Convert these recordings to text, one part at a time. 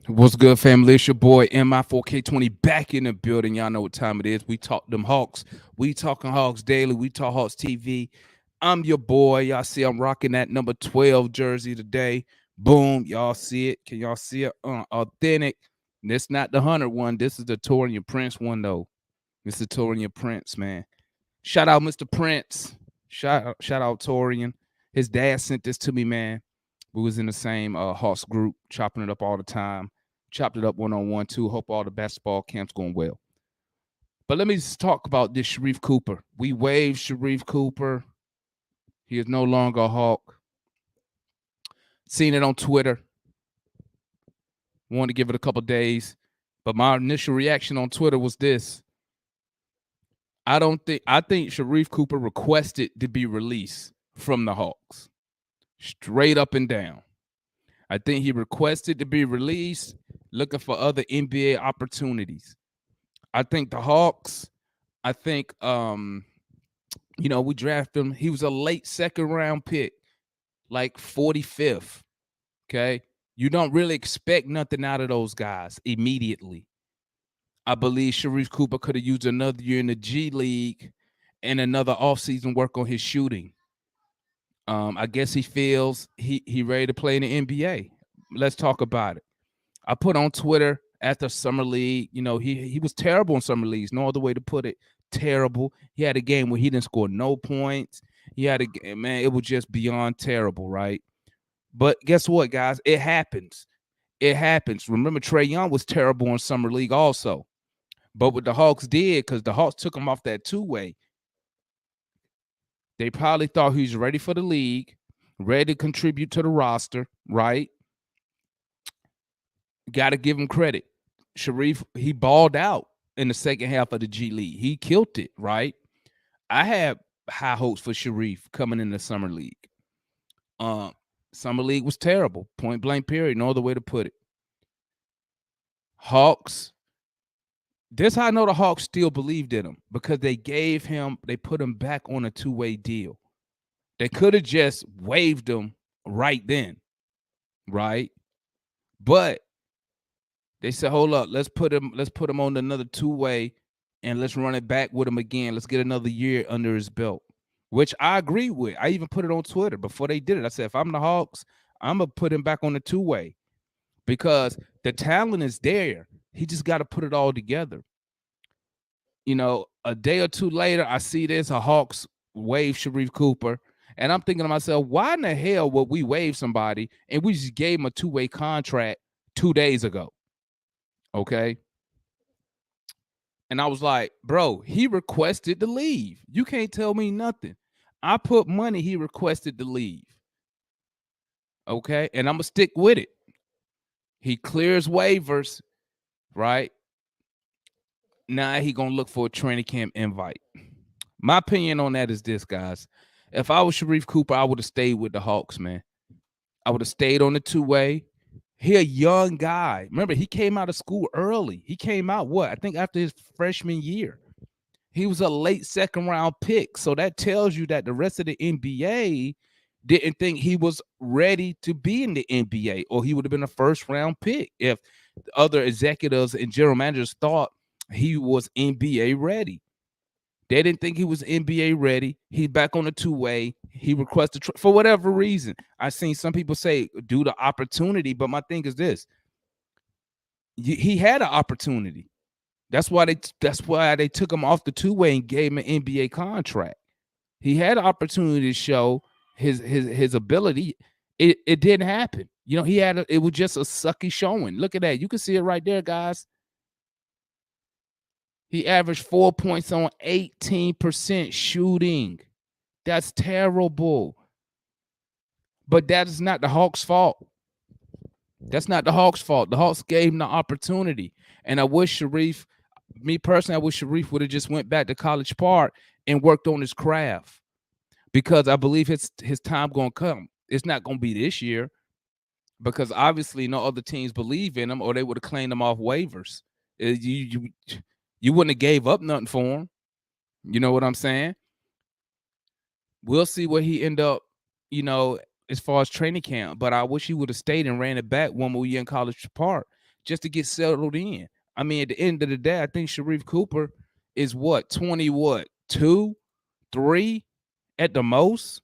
What's good, family? It's your boy MI4K20 back in the building. Y'all know what time it is. We talk them Hawks. We talking Hawks daily. We talk Hawks TV. I'm your boy. Y'all see I'm rocking that number 12 jersey today. Boom. Y'all see it? Can y'all see it? Authentic. This not the 100 one. This is the Torian Prince one, though. This is Torian Prince, man. Shout out Mr. Prince. Shout out Torian. His dad sent this to me, man. We was in the same Hawks group, chopping it up all the time. Chopped it up one-on-one, too. Hope all the basketball camps going well. But let me just talk about this Sharife Cooper. We waived Sharife Cooper. He is no longer a Hawk. Seen it on Twitter. Wanted to give it a couple days. But my initial reaction on Twitter was this. I think Sharife Cooper requested to be released from the Hawks. Straight up and down. I think he requested to be released, looking for other NBA opportunities. I think the Hawks, we drafted him. He was a late second round pick, like 45th. Okay. You don't really expect nothing out of those guys immediately. I believe Sharife Cooper could have used another year in the G League and another offseason work on his shooting. I guess he feels he ready to play in the NBA. Let's talk about it. I put on Twitter after Summer League, he was terrible in Summer Leagues. No other way to put it. Terrible. He had a game where he didn't score no points. He had a game, man, it was just beyond terrible, right? But guess what, guys? It happens. It happens. Remember, Trae Young was terrible in Summer League also. But what the Hawks did, because the Hawks took him off that two-way, they probably thought he was ready for the league, ready to contribute to the roster, right? Got to give him credit. Sharife, he balled out in the second half of the G League. He killed it, right? I had high hopes for Sharife coming in the Summer League. Summer League was terrible. Point blank period. No other way to put it. Hawks. This how I know the Hawks still believed in him, because they put him back on a two-way deal. They could have just waived him right then, right? But they said, hold up, let's put him on another two-way and let's run it back with him again. Let's get another year under his belt, which I agree with. I even put it on Twitter before they did it. I said, if I'm the Hawks, I'm going to put him back on the two-way because the talent is there. He just got to put it all together. A day or two later, I see this, a Hawks waive Sharife Cooper. And I'm thinking to myself, why in the hell would we waive somebody and we just gave him a two-way contract 2 days ago? Okay. And I was like, bro, he requested to leave. You can't tell me nothing. I put money he requested to leave. Okay. And I'm going to stick with it. He clears waivers, right? Now he going to look for a training camp invite. My opinion on that is this, guys. If I was Sharife Cooper, I would have stayed with the Hawks, man. I would have stayed on the two-way. He a young guy. Remember, he came out of school early. He came out, I think after his freshman year. He was a late second-round pick. So that tells you that the rest of the NBA didn't think he was ready to be in the NBA, or he would have been a first-round pick if other executives and general managers thought he was NBA ready. They didn't think he was NBA ready. He's back on the two-way. He requested for whatever reason. I've seen some people say due to opportunity, but my thing is this: he had an opportunity. That's why they took him off the two-way and gave him an NBA contract. He had an opportunity to show his ability. It didn't happen. It was just a sucky showing. Look at that. You can see it right there, guys. He averaged 4 points on 18% shooting. That's terrible. But that is not the Hawks' fault. That's not the Hawks' fault. The Hawks gave him the opportunity. And I wish Sharife would have just went back to College Park and worked on his craft. Because I believe his time going to come. It's not going to be this year. Because obviously no other teams believe in him, or they would have claimed him off waivers. You wouldn't have gave up nothing for him. You know what I'm saying? We'll see where he end up, as far as training camp. But I wish he would have stayed and ran it back one more year in College Park. just to get settled in. I mean, at the end of the day, I think Sharife Cooper is what, 20, what, 2, 3 at the most?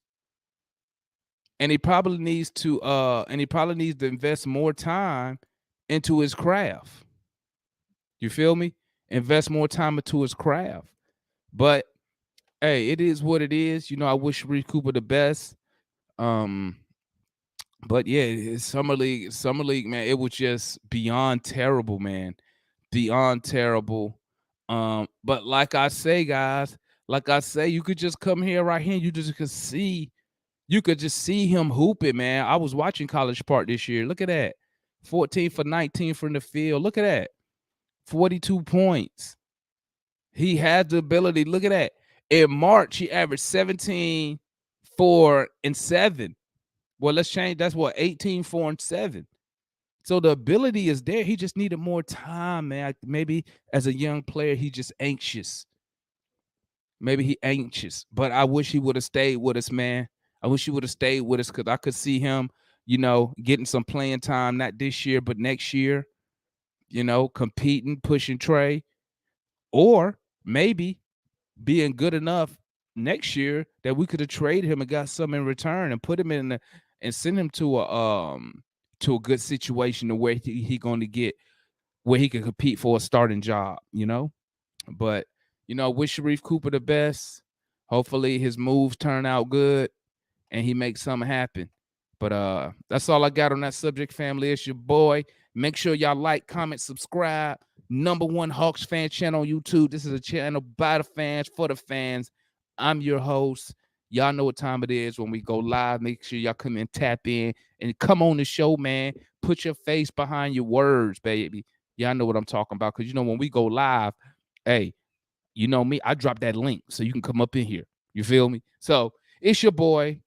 And he probably needs to invest more time into his craft. You feel me? Invest more time into his craft. But hey, it is what it is. You know, I wish Sharife Cooper the best. But yeah, summer league, man, it was just beyond terrible, man. Beyond terrible. But like I say, guys, like I say, you could just come here right here. You could just see him hooping, man. I was watching College Park this year. Look at that. 14 for 19 from the field. Look at that. 42 points. He had the ability. Look at that. In March, he averaged 17, 4, and 7. Well, let's change. That's what, 18, 4, and 7. So the ability is there. He just needed more time, man. Maybe as a young player, he just anxious. Maybe he anxious. But I wish he would have stayed with us, man. I wish he would have stayed with us because I could see him, getting some playing time, not this year, but next year, competing, pushing Trey, or maybe being good enough next year that we could have traded him and got some in return and put him and send him to a good situation to where he going to get where he can compete for a starting job, But wish Sharife Cooper the best. Hopefully his moves turn out good and he makes something happen. But that's all I got on that subject, family. It's your boy. Make sure y'all like, comment, subscribe. #1 Hawks fan channel on YouTube. This is a channel by the fans, for the fans. I'm your host. Y'all know what time it is when we go live. Make sure y'all come and tap in and come on the show, man. Put your face behind your words, baby. Y'all know what I'm talking about. Because, when we go live, hey, you know me, I drop that link so you can come up in here. You feel me? So it's your boy.